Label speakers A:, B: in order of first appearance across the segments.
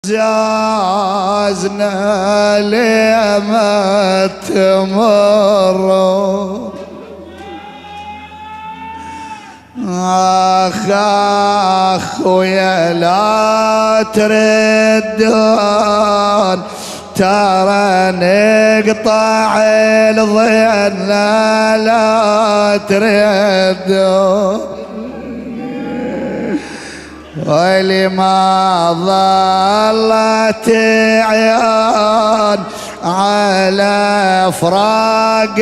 A: جازنا لما تمر اخويا لا تردون ترى نقطع الظن لا تردون ولما ظلت عيون على فراق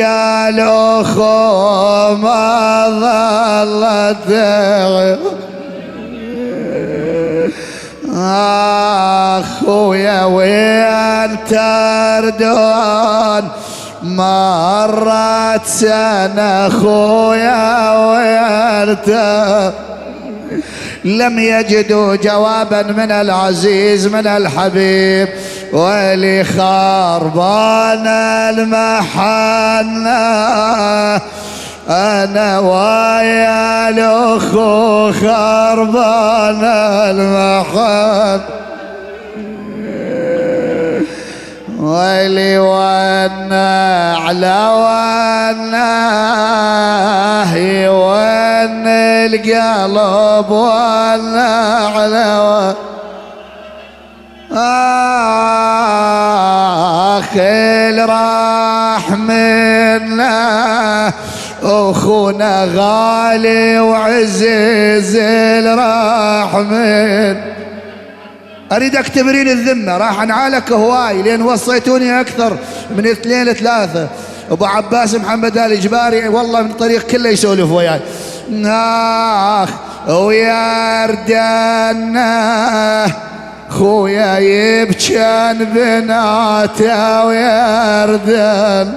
A: الأخو ما ظلت عيون أخويا وين تردون مرت سنة أخويا وين تردون لم يجدوا جوابا من العزيز من الحبيب ولي خربان المحنة أنا ويا الأخو خربان المحنة ويلي وانا على وانا وان القلب وانا على اخي راح منا اخونا غالي وعزيز راح من اريدك تبرين الذمه راح انعالك هواي لين وصيتوني اكثر من 2 3 ابو عباس محمد ال جباري والله من الطريق كله يسولف وياي اخ ويا ردنا خويا يبكن بناته ويا ردنا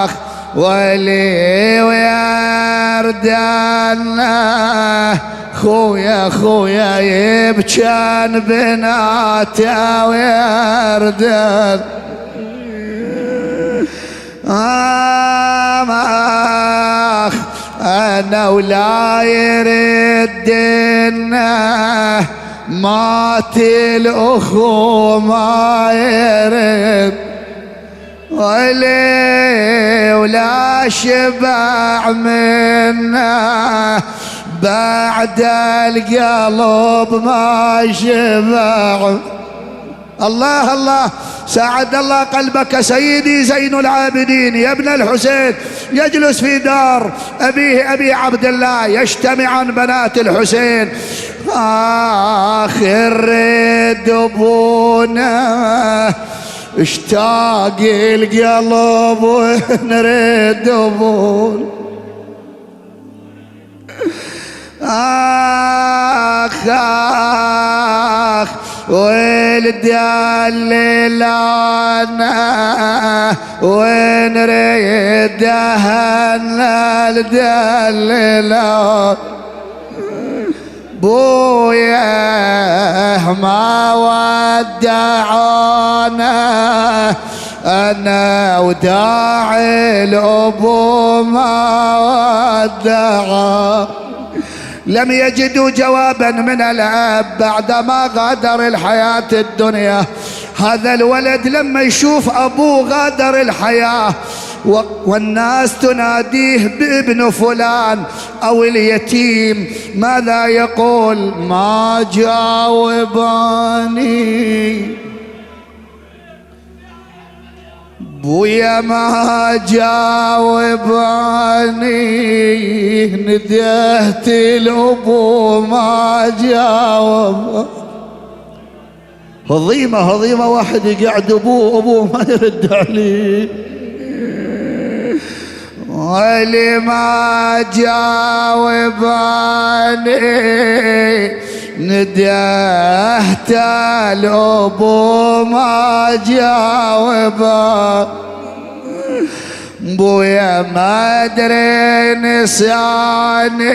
A: اخ ولي ويا ردنا خويا يبكن بناته ويا ردنا اخ انا ولا يردنا مات الاخو ما يرد ولا شبع منا بعد القلب ما شبع الله الله ساعد الله قلبك سيدي زين العابدين يا ابن الحسين يجلس في دار أبيه أبي عبد الله يجتمعان بنات الحسين آخر دبونا اشتاق القلب ونريد دبون آخ والدليل أنا ونريد هنا الدليل بويا ما ودعانا أنا وداعي الأبو ما ودعا لم يجدوا جوابا من الأب بعدما غادر الحياة الدنيا هذا الولد لما يشوف أبوه غادر الحياة والناس تناديه بابن فلان أو اليتيم ماذا يقول ما جاوباني بويا ما جاوباني ندهت الأبو ما جاوب هضيمة واحد يقعد أبوه ما يرد عليه ولي ما جاوباني ندهت الأبو ما جاوباني بويا ما ادري نساني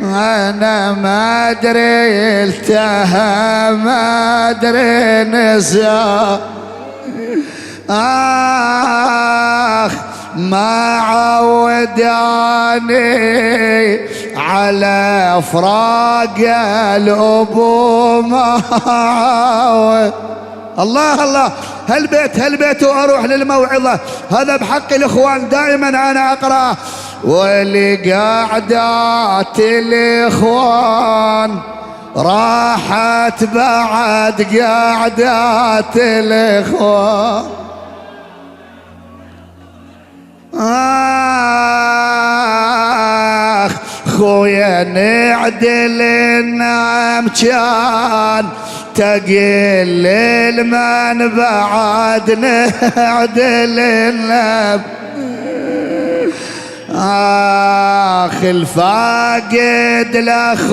A: انا ما ادري التهم ما ادري نساني اخ ما عوداني على فراق الأبو معاود. الله الله، هالبيت واروح للموعظة. هذا بحق الاخوان دائما انا اقرأ. ولقعدات الاخوان راحت بعد قعدات الاخوان. خويا نعدل النعم كان تقل المن بعد نعدل النعم. الفاقد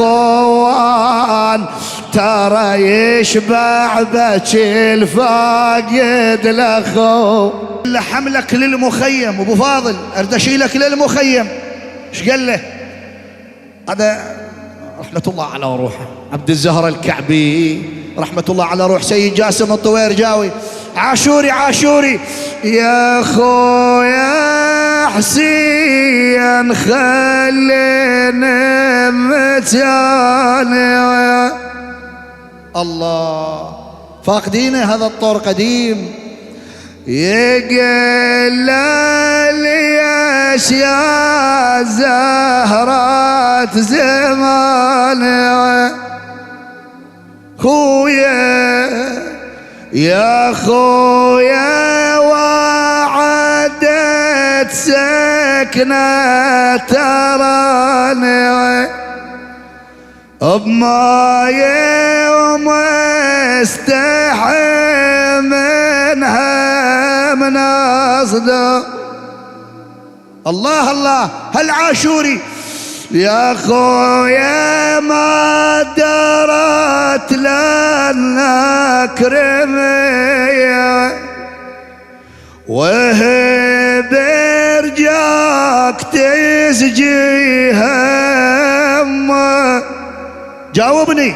A: الاخوان ترى يشبع بكي الفاقد الاخو. حملك للمخيم ابو فاضل، اريد اشيلك للمخيم. ايش قال له؟ هذا رحمة الله على روحه عبد الزهر الكعبي، رحمة الله على روح سيد جاسم الطويرجاوي. عاشوري يا خويا حسين خلينا متاني. الله، فاقدينه هذا الطور قديم. يقل ليش يا زهرة زماني خويا يا خويا وعدت سكنة تراني بما يوم استحي منها مناصده. الله الله، هالعاشوري يا خويا ما درت لنا كرمية وهي برجاك تسجي همه. جاوبني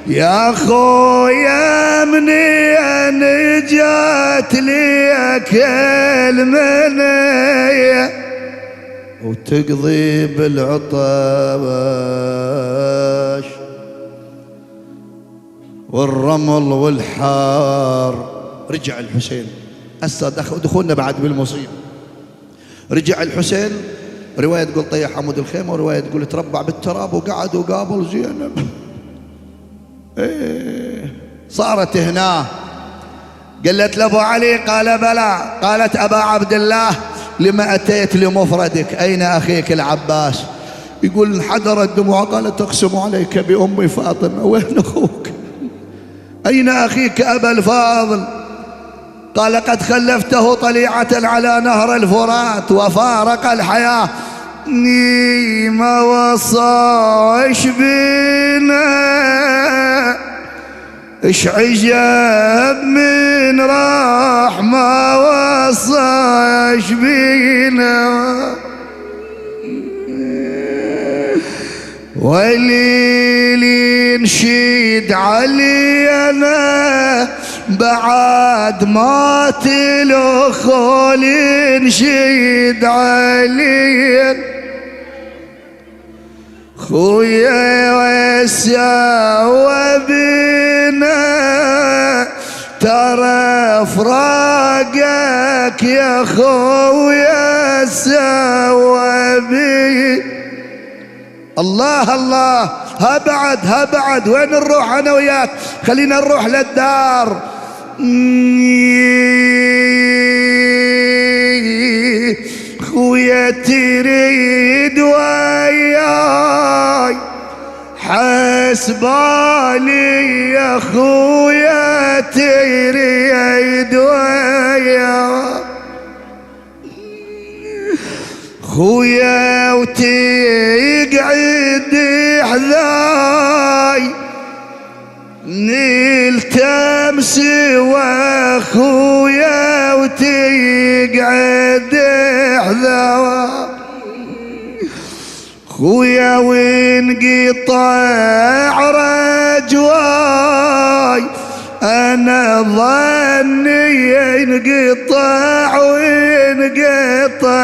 A: يا خويا منين جات ليك المنية وتقضي بالعطش والرمل والحار. رجع الحسين هسه دخلنا بعد بالمصيبة. رجع الحسين، رواية تقول طيح عمود الخيمة ورواية تقول تربع بالتراب وقعد وقابل زينب. صارت هنا قالت لابو علي، قال بلى. قالت ابا عبد الله لما اتيت لمفردك؟ اين اخيك العباس؟ يقول انحدر الدموع. قالت اقسم عليك بامي فاطمه، وين اخوك؟ اين اخيك ابا الفاضل؟ قال قد خلفته طليعه على نهر الفرات وفارق الحياه. ما وصاش بينا اش عجب من راح ما وصاش بينا. وليلي نشيد علي انا بعد مات الاخول نشيد علي خويا وساوى بينا ترى فراقك يا خويا ساوى بي. الله الله، ها بعد وين نروح انا وياك؟ خلينا نروح للدار. خويا تريد وياي حسبالي يا خويا تريد وياي خويا وتقعد حذاي نلتمس واخويا وتقعد حذاي خويا وانقطع رجواي انا ظني ينقطع وينقطع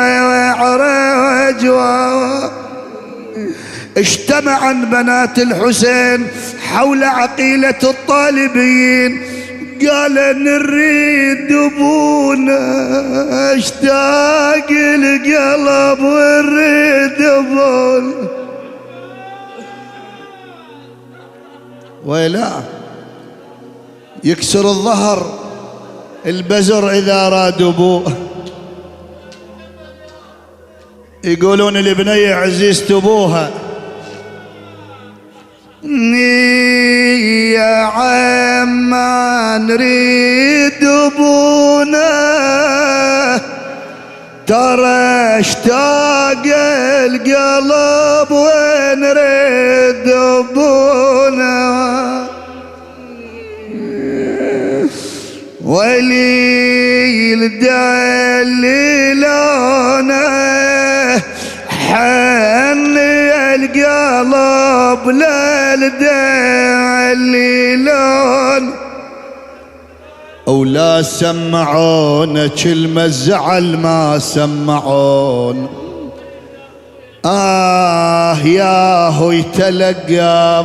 A: رجواي اجتمعن بنات الحسين حول عقيلة الطالبين، قال نريد ابونا، اشتاق القلب ونريد ابونا. ويلا يكسر الظهر البزر اذا راد ابوه. يقولون البنية عزيزة ابوها، يا عم ما نريد ابونا، ترى اشتاق القلب ونريد ابونا. ولي الدليلونه حن القلب للدليلون، ولا سمعون كلمة زعل ما سمعون. يا هو يتلقى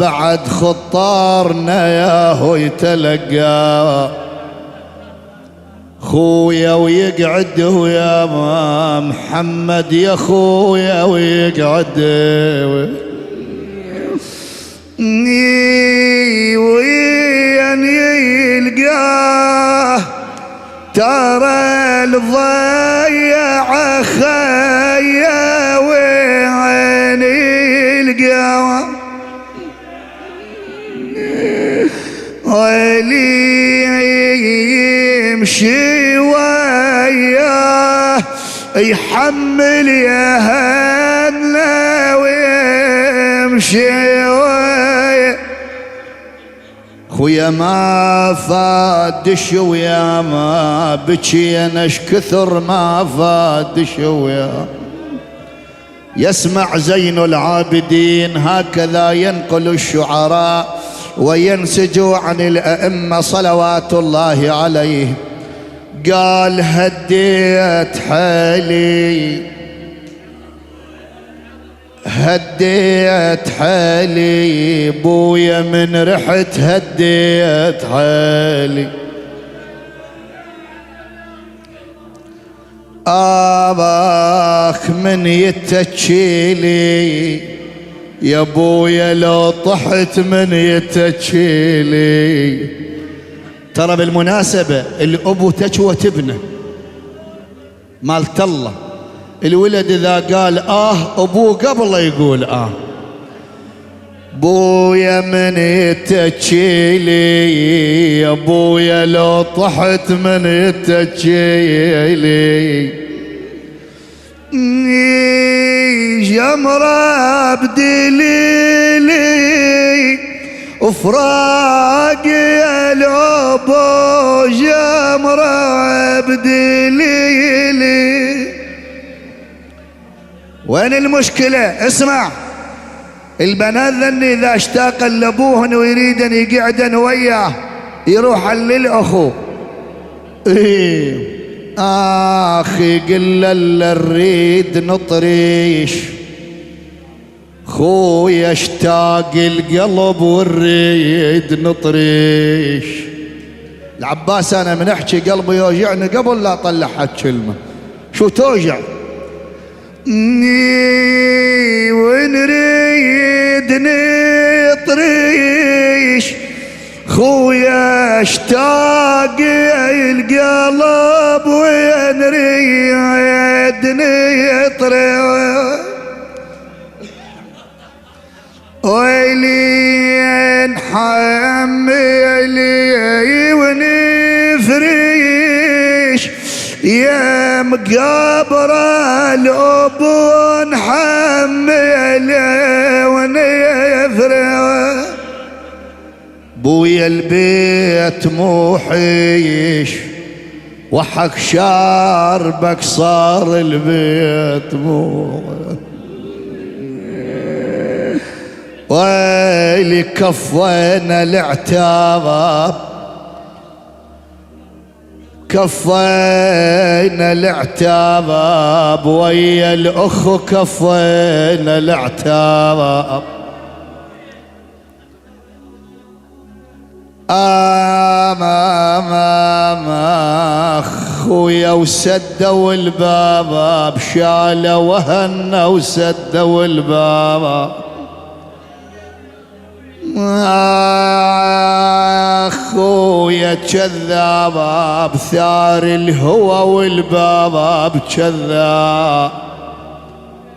A: بعد خطارنا، يا هو يتلقى خويا ويقعد ويا ما محمد يا خويا ويقعد وين يلقاه، ترى الضيع خيا وين يلقاه. ولي يمشي وياه يحمل يا هنا ويمشي وياه. خويا ما فادش ويا ما بكي انا كثر ما فادش ويا. يسمع زين العابدين هكذا ينقل الشعراء وينسج عن الأئمة صلوات الله عليه. قال هديت حالي، هديت حالي بويا من رحت هديت حالي. آباك من يتكيلي يا بويا لو طحت من يتكيلي. ترى بالمناسبة الأبو تكوى ابنه مالت الله، الولد إذا قال أبوه قبل يقول بويا من يتكيلي يا بويا لو طحت من يتكيلي. جمرة بدليلي وفراق يا لابو، جمرة بدليلي. وين المشكلة؟ اسمع، البنات ذني إذا اشتاق لأبوهن ويريدن يقعدن وياه يروح للأخو. آخي قل اللي نريد نطريش، خويا اشتاق القلب ونريد نطريش. العباس أنا من أحكي قلبي يوجعني قبل لا أطلع كلمة. شو توجع؟ ونريد نطريش، خويا اشتاق القلب ونريد نطريش. ويلي نحملي ونفريش يا مقابر الأبو، نحملي ونفريش. بويا البيت موحيش وحك شاربك صار البيت موحيش. ويلي كفينا الاعتاب كفينا العتاب ويا الأخ كفينا العتاب. أخويا وسدوا الباب بشالة وهنا وسدوا الباب. أخويا كذاب بثار الهوى والباب كذاب.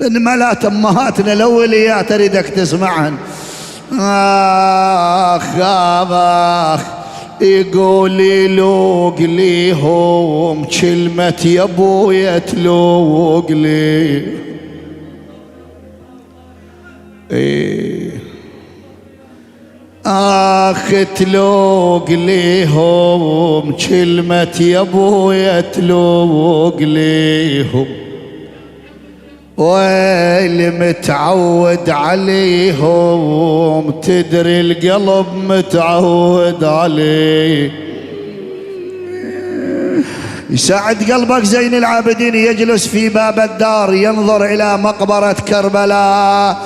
A: الملات أمهاتنا الأوليات أريدك تسمعهن. آخ يقولي لوق ليهم كلمة يا ابويا تلوق لي. تلوق ليهم كلمة يا ابويا تلوق ليهم. واللي متعود عليهم تدري القلب متعود عليه. يساعد قلبك زين العابدين يجلس في باب الدار ينظر إلى مقبرة كربلاء.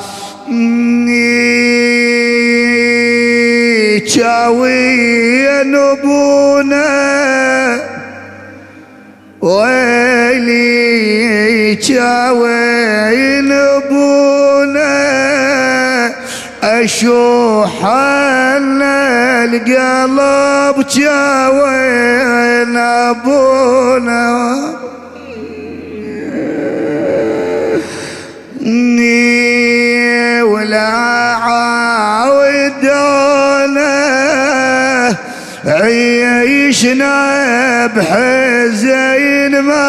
A: شاوي نبونا ويلي شاوين ابونا اشوح القلب شاوين ابونا. ولا عاودونا عيشنا بحزين ما